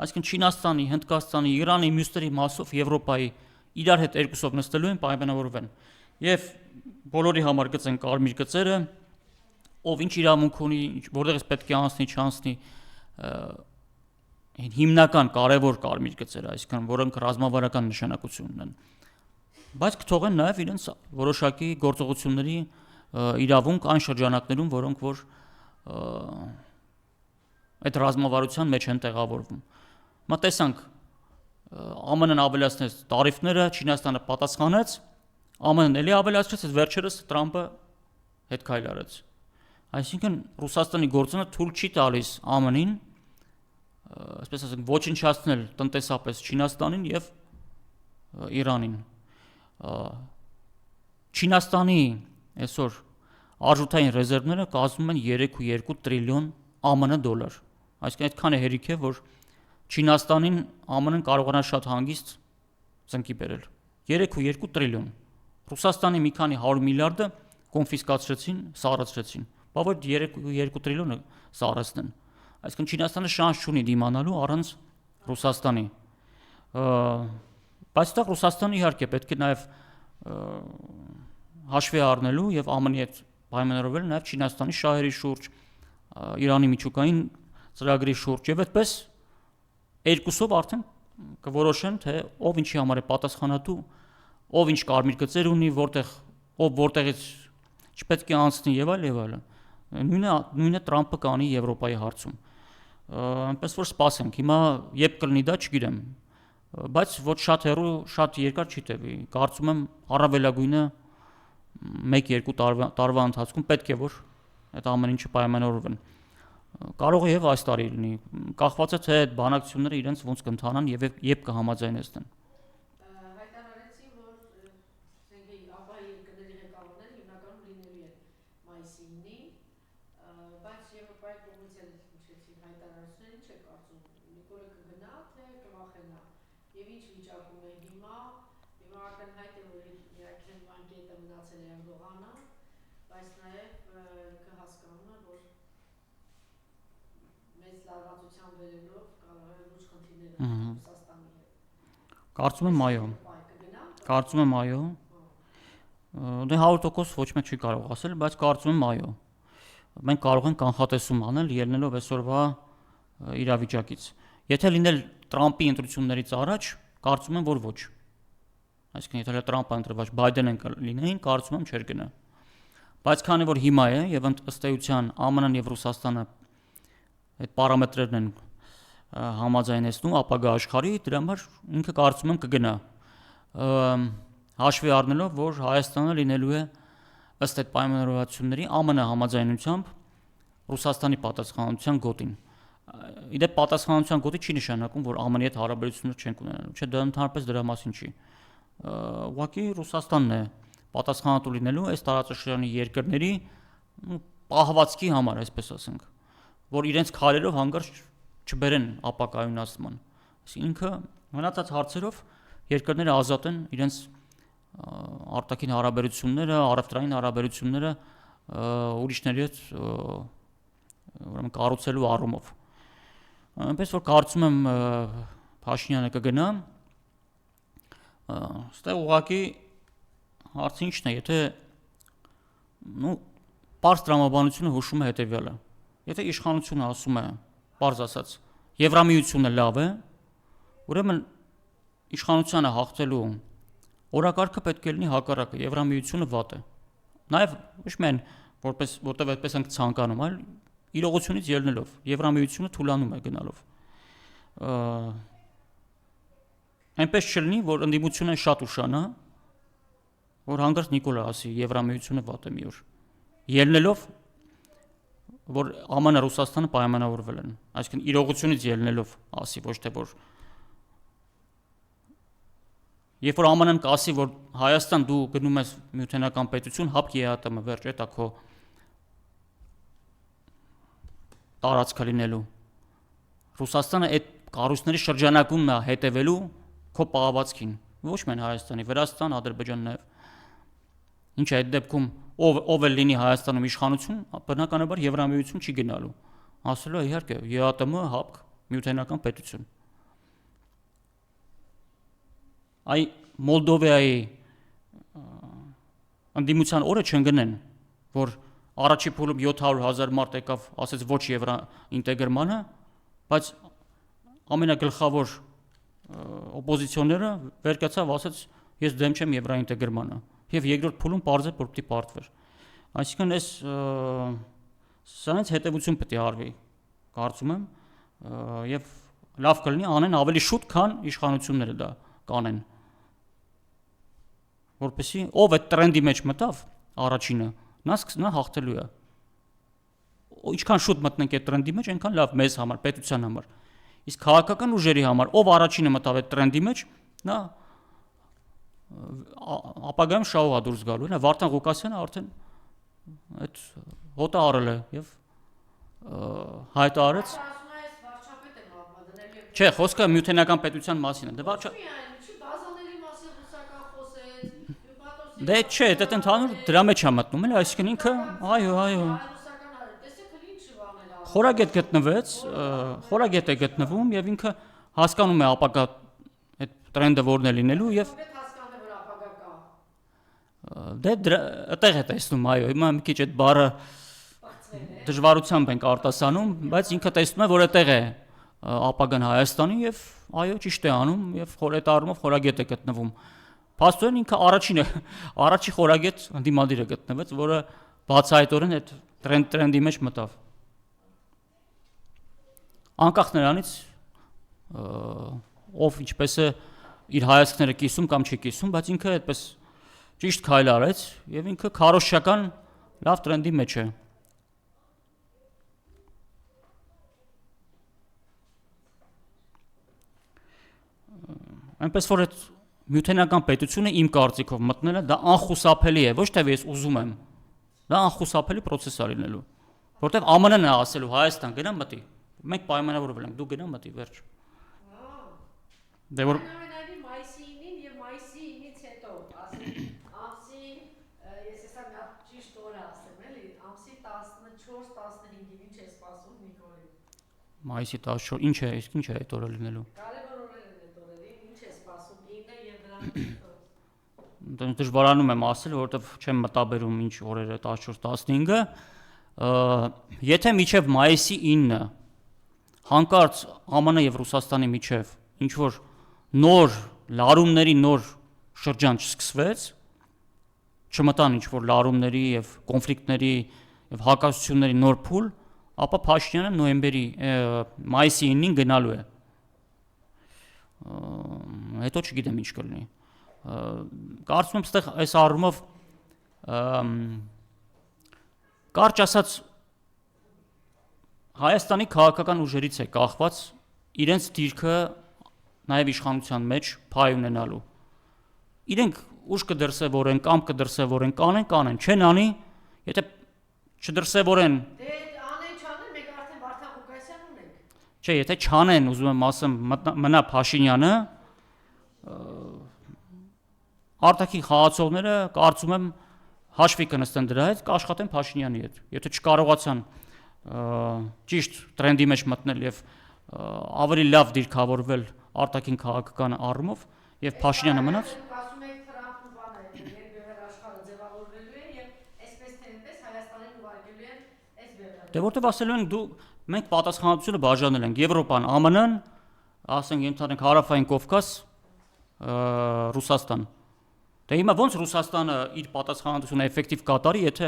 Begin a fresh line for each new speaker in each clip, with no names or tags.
Այսինքն Չինաստանի, Հնդկաստանի, Իրանի, մյուսների մասով Եվրոպայի իրար հետ երկուսով նստելու են պայմանավորվեն։ Եվ բոլորի համար գծեն կարմիր գծերը, ով ինչ իրավունք ունի, որտեղից պետք է անցնի, չանցնի, հիմնական կարևոր կարմիր գծերը, այսինքն որոնք ռազմավարական նշանակություն ունեն։ Բայց կթողեն նաև իրենց որոշակի գործողությունների իրավունք այն շրջանակներում, որոնք որ այդ ռազմավարության մեջ են տեղավորվում։ Տեսանք, ԱՄՆ-ն ավելացնեց տարիֆները, Չինաստանը պատասխանեց, ԱՄՆ-ն էլի ավելացրեց, վերջերս Տրամպը հետ քայլ արեց։ Այսինքն Ռուսաստանի գործոնը թույլ չի տալիս ԱՄՆ-ին, այսպես ասենք, ոչնչացնել տնտեսապես Չինաստանին եւ Իրանին։ Չինաստանի այսօր արժութային ռեզերվները կազմում են 3.2 տրիլիոն ԱՄՆ դոլար։ Այսինքն այդքան է հերիք է, որ Չինաստանին ԱՄՆ-ն կարողանա շատ հանգիստ ծնկի բերել։ 3.2 տրիլիոն։ Ռուսաստանի մի քանի 100 միլիարդը կոնֆիսկացրեցին, սառեցրեցին։ Բա որ 3.2 տրիլիոնը սառեցնեն։ Այսինքն Չինաստանը շանս չունի դիմանալու առանց Ռուսաստանի։ Բայց դա Ռուսաստանը իհարկե պետք է նաև հաշվի առնելու եւ ԱՄՆ-ի հետ պայմանավորվել նաև Չինաստանի շահերի շուրջ, Իրանի միջուկային ծրագրի շուրջ եւ այդպես երկուսով արդեն կորոշեն, թե ով ինչի համար է պատասխանատու, ով ինչ կարմիր գծեր ունի, որտեղից չպետք է անցնի եւ այլ։ Նույնը Տրամպը կանի Եվրոպայի հարցում։ Այնպես որ սպասենք, հիմա երբ կլինի դա չգիտեմ, բայց ոչ շատ հեռու, շատ երկար չի տևի։ Կարծում եմ առավելագույնը 1-2 տարվա ընթացքում պետք է որ այդ ամեն ինչը պայմանավորվեն։ Կարող է եւ այս տարի լինի, կախված է թե այդ բանակցությունները իրենց ոնց կընթանան եւ երբ կհամաձայնեցնեն։
Հայտարարեցին, որ ԱՊՀ երկրների ղեկավարները հիմնականում լինելու են մայիսի 9-ին, բայց Եվրոպայի կողմից էլ ինչեցին հայտարարությունները, ինչ է կարծում, Նիկոլը կգնա, թե կվախենա, եւ ինչ վիճակում է հիմա ակնհայտ է, որ Իրաքյան կետը մնացել է Էրդողանը, բայց նաեւ կհասկանում է, որ մեծ լարվածության վերելով կարող է լուրջ խնդիրներ Ռուսաստանի հետ։
Կարծում եմ այո։ Դե 100% ոչ մեկ չի կարող ասել, բայց կարծում եմ այո։ Մենք կարող ենք կանխատեսում անել ելնելով այսօրվա իրավիճակից։ Եթե լինել Տրամպի ընտրություններից առաջ, կարծում եմ որ ոչ։ Այսինքն եթե Տրամպը ընտրված Բայդենը լինեին, կարծում եմ չէր գնա։ Բայց քանի որ հիմա է եւ ըստ էության ԱՄՆ-ն եւ Ռուսաստանը այդ պարամետրերն են համաձայնեցնում ապագա աշխարհի, դրա համար ինքը կարծում եմ կգնա։ Հաշվի առնելով, որ Հայաստանը լինելու է ըստ այդ պայմանավորվածությունների ԱՄՆ համաձայնությամբ Ռուսաստանի պատասխանատվության գոտին։ Իդեպ պատասխանատվության գոտի չի նշանակում, որ ԱՄՆ-ի հետ հարաբերություններ չեն ունենալու, չէ, դա ընդհանրապես դրա մասին չի։ Ուղղակի Ռուսաստանն է պատասխանատու լինելու այս տարածաշրջանի երկրների պահվածքի համար, այսպես ասենք, որ իրենց քայլերով հանգարց չբերեն ապակայունացման։ Ինքը մնացած հարցերով երկրները ազատեն իրենց արտաքին հարաբերությունները, առևտրային հարաբերությունները ուրիշների հետ ուրեմն կառուցելու առումով։ Այնպես որ կարծում եմ Փաշինյանը կգնա, ստեղ ուղղակի հարցը ինչն է, եթե պարզ տրամաբանությունը հուշում է հետևյալը։ Եթե իշխանությունը ասում է, պարզ ասած, Եվրամիությունը լավ է, ուրեմն իշխանությանը հաղթելու օրակարգը պետք է լինի հակառակը, Եվրամիությունը վատ է։ Նաև ոչ միայն որտեղ այդպես ենք ցանկանում, այլ իրողությունից ելնելով, Եվրամիությունը թուլանում է գնալով։ Այնպես չլինի, որ ընդդիմությունը շատ ուշանա, որ հանգարց Նիկոլը ասի Եվրամիությունը վատ է մի օր։ Ելնելով որ ԱՄՆ-ը Ռուսաստանը պայմանավորվել են, այսինքն իրողությունից ելնելով ասի, ոչ թե որ երբ որ ԱՄՆ-ն կասի, որ Հայաստան դու գնում ես միութենական պետություն, հապկ ԵԱՏՄ վերջ էտա քո տարածքը լինելու։ Ռուսաստանը այդ կառույցների շրջանակումն է հետևելու քո պահվածքին, ոչ միայն Հայաստանի, Վրաստան, Ադրբեջան նաև։ Ինչ է այդ դեպքում ով էլ լինի Հայաստանում իշխանություն, բնականաբար Եվրամիություն չի գնալու։ Ասելու է իհարկե ԵԱՏՄ հապկ միութենական պետություն։ այ Մոլդովայի ընդդիմության օրը չընկնեն, որ առաջի փուլում 700,000 մարդ եկավ, ասեց ոչ եվրոինտեգրմանը, բայց ամենագլխավոր օպոզիցիոները վեր կացավ, ասեց ես դեմ չեմ եվրոինտեգրմանը, եւ երկրորդ փուլում պարզեց որ պիտի պարտվեր։ Այսինքն այս սրանից հետևություն պետք է արվի, կարծում եմ, եւ լավ կլինի անեն ավելի շուտ, քան իշխանությունները դա կանեն։ Որպեսզի ով այդ տրենդի մեջ մտավ առաջինը, նա հաղթելու է։ Ինչքան շուտ մտնենք այդ տրենդի մեջ, այնքան լավ մեզ համար, պետության համար։ Իսկ քաղաքական ուժերի համար, ով առաջինը մտավ այդ տրենդի մեջ, նա ապագայում շահող է դուրս գալու։ Նա Վարդան Ղուկասյանը արդեն այդ հոտը արել է եւ հայտարարեց։ Չէ, խոսքը միութենական պետության մասին է։ Դե չէ, դա ընդհանուր դրա մեջ է մտնում, էլի, այսինքն ինքը, այո, խորագետ գտնվեց, խորագետ է գտնվում եւ ինքը հասկանում է ապագա այդ տրենդը որն է լինելու եւ դե այդտեղ է տեսնում, այո, հիմա մի քիչ այդ բառը դժվարությամբ ենք արտասանում, բայց ինքը տեսնում է, որ այդտեղ է ապագան Հայաստանի եւ այո, ճիշտ է անում եւ այդ առումով խորագետ է գտնվում։ Փաստորեն ինքը առաջի խորագետ ընդդիմադիրը գտնվեց, որը բացահայտորեն այդ տրենդի մեջ մտավ։ Անկախ նրանից ով ինչպես է իր հայացքները կիսում կամ չի կիսում, բայց ինքը այդպես ճիշտ քայլ արեց եւ ինքը քարոզչական լավ տրենդի մեջ է։ Այնպես որ այդ միութենական պետությունը իմ կարծիքով մտնելը դա անխուսափելի է, ոչ թե ես ուզում եմ։ Դա անխուսափելի process է լինելու, որտեղ ԱՄՆ-ն է ասելու Հայաստան գնա մտի։ Մենք պայմանավորվել ենք, դու գնա մտի, վերջ։ Դե որ
մայիսի 9-ին եւ մայիսի 9-ից հետո, ասենք, ամսի, ես հեսա մի ճիշտ օրը ասեմ, էլի, ամսի 14-15-ին ինչ է սպասում Նիկոլին։
Մայիսի 14, ինչ է այդ օրը լինելու։ Դժվարանում եմ ասել, որովհետև չեմ մտաբերում ինչ օրերը 14-15-ը, եթե միջև մայիսի 9-ը հանկարծ ԱՄՆ եւ Ռուսաստանի միջև ինչ որ նոր լարումների նոր շրջան չսկսվեց, չմտան ինչ որ լարումների եւ կոնֆլիկտների եւ հակասությունների նոր փուլ, ապա Փաշինյանը մայիսի 9-ին գնալու է։ Հետո չգիտեմ ինչ կլինի։ Կարծում եմ այստեղ այս առումով կարճ ասած Հայաստանի քաղաքական ուժերից է կախված իրենց դիրքը նաև իշխանության մեջ փայ ունենալու։ Իրենք ուժ կդրսևորեն կամ կդրսևորեն, կանեն, չեն անի, եթե չդրսևորեն։
Դե անեն չանեն, մենք արդեն Վարդան Ղուկասյան ունենք։
Չէ, եթե չանեն, ուզում եմ ասեմ, մնա Փաշինյանը, արտաքին խաղացողները կարծում եմ հաշվի կնստեն դրա հետ, կաշխատեն Փաշինյանի հետ։ Եթե չկարողացան ճիշտ տրենդի մեջ մտնել եւ ավելի լավ դիրքավորվել արտաքին քաղաքական առումով եւ Փաշինյանը մնաց։
Ասում եք Թրամփն բանը, երկրի աշխարհը ձևավորվելու է եւ այսպես թե այնպես Հայաստանին ուղարկելու են այս բեռը։
Դե որտեվ ասելու են մենք պատասխանատվությունը բաժանել ենք Եվրոպան, ԱՄՆ-ն, ասենք ընդհանրենք Հարավային Կովկաս, Ռուսաստան։ Դե հիմա ոնց Ռուսաստանը իր պատասխանատվությունը էֆեկտիվ կատարի, եթե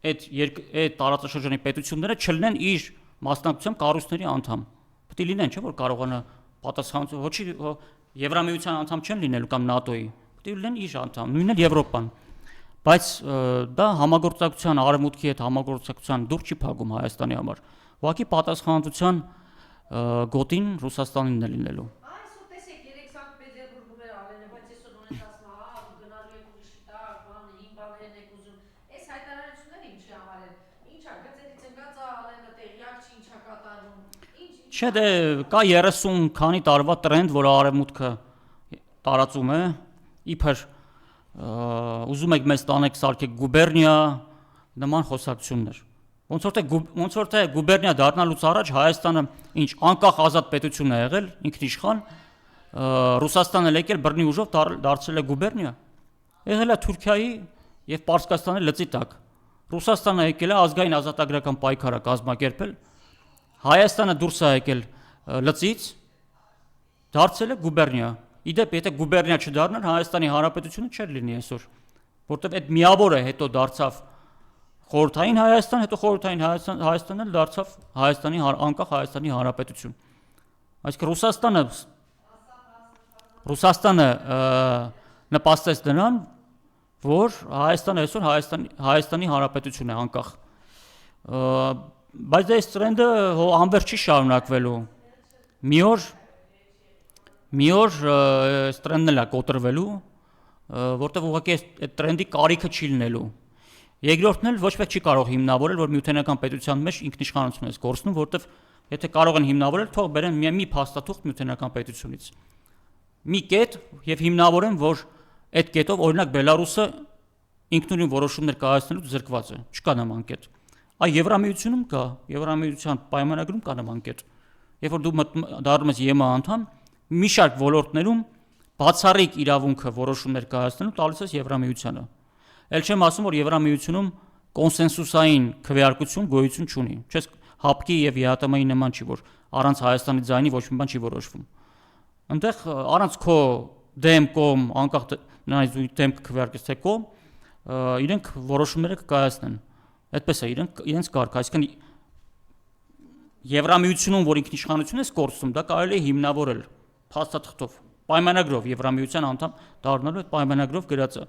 այդ տարածաշրջանի պետությունները չլինեն իր մասնակցությամբ կառույցների անդամ։ Պետք է լինեն, չէ՞ որ կարողանա պատասխանատվություն, ոչ Եվրամիության անդամ չեն լինելու կամ ՆԱՏՕ-ի, պետք է լինեն իր անդամ, նույնն էլ Եվրոպան։ Բայց դա համագործակցության արևմուտքի հետ համագործակցության դուր չի փակում Հայաստանի համար։ Ուղղակի պատասխանատվության գոտին Ռուսաստանինն է լինելու։
Այսօր տեսեք 3 Սանկտ Պետերբուրգում էր Ալենը, բայց այսօր ունեն ասում, գնալու եք ուրիշի տակ, բանը, հին բաներն եք ուզում։ Այս հայտարարությունները ինչի համար են։ Ինչա գծերից ընկած է Ալենը, տեղյակ չի ինչա կատարվում։
Չէ, դե կա 30 քանի տարվա տրենդ, որ արևմուտքը տարածում է, իբր ուզում եք մեզ տանեք սարքեք գուբերնիա նման խոսակցություններ։ Ոնց որ թե գուբերնիա դառնալուց առաջ Հայաստանը ինչ անկախ ազատ պետություն է եղել, ինքնիշխան, Ռուսաստանը եկել բռնի ուժով դարձել է գուբերնիա։ Եղել է Թուրքիայի եւ Պարսկաստանի լծի տակ։ Ռուսաստանը եկել է ազգային ազատագրական պայքարը կազմակերպել։ Հայաստանը դուրս է եկել լծից, դարձել է գուբերնիա։ Իդեպ, եթե գուբերնիա չդառներ, Հայաստանի Հանրապետությունը չէր լինի այսօր, որտեղ այդ միավորը հետո դարձավ Խորհրդային Հայաստան, հետո Խորհրդային Հայաստանն էլ դարձավ անկախ Հայաստանի Հանրապետություն։ Այսինքն Ռուսաստանը նպաստեց դրան, որ Հայաստանը այսօր Հայաստանի Հանրապետություն է անկախ։ Բայց այս տրենդը անվերջ չի շարունակվելու։ Մի օր այս տրենդն էլ է կոտրվելու, որտեղ ուղղակի այդ տրենդի կարիքը չի լինելու։ Երկրորդն էլ ոչ մեկ չի կարող հիմնավորել, որ միութենական պետության մեջ ինքնիշխանություն է գործնում, որտեղ եթե կարող են հիմնավորել, թող բերեն մի փաստաթուղթ միութենական պետությունից։ Մի կետ եւ հիմնավորեն, որ այդ կետով օրինակ Բելարուսը ինքնուրույն որոշումներ կայացնելու զրկված է, չկա նման կետ։ Այ Եվրամիությունում կա, Եվրամիության պայմանագրում կա նման կետ։ Երբ որ դու դառնում ես ԵՄ անդամ, մի շարք ոլորտներում բացառիկ իրավունքը որոշումներ կայացնելու տալիս ես Եվրամիությանը։ Էլ չեմ ասում, որ Եվրամիությունում կոնսենսուսային քվեարկություն գոյություն չունի։ Չես ՀԱՊԿ-ի եւ ԵԱՏՄ-ի նման չի, որ առանց Հայաստանի ձայնի ոչ մի բան չի որոշվում։ Այնտեղ առանց քո դեմ կողմ, անկախ նրանից ու դեմ քվեարկես թե կողմ, իրենք որոշումները կկայացնեն։ Այդպես է իրենց կարգը, այսինքն Եվրամիությունում, որ ինքնիշխանություն է գործում, դա կարելի է հիմնավորել փաստաթղթով, պայմանագրով Եվրամիության անդամ դառնալու այդ պայմանագրով գրած է։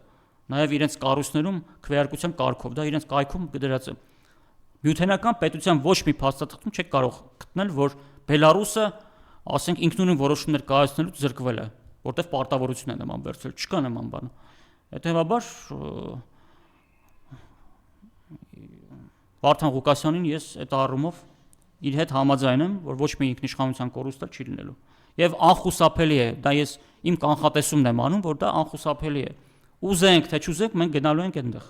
Նաև իրենց կառույցներում քվեարկության կարգով, դա իրենց կայքում գրած է։ Միութենական պետության ոչ մի փաստաթղթում չեք կարող գտնել, որ Բելարուսը, ասենք, ինքնուրույն որոշումներ կայացնելուց զրկվել է, որտեղ պարտավորություն է նման վերցրել, չկա նման բան։ Հետևաբար Վարդան Ղուկասյանին ես այդ առումով իր հետ համաձայն եմ, որ ոչ մի ինքնիշխանության կորուստ չի լինելու։ Եվ անխուսափելի է, դա ես իմ կանխատեսումն եմ անում, որ դա անխուսափելի է։ Ուզենք թե չուզենք, մենք գնալու ենք այնտեղ։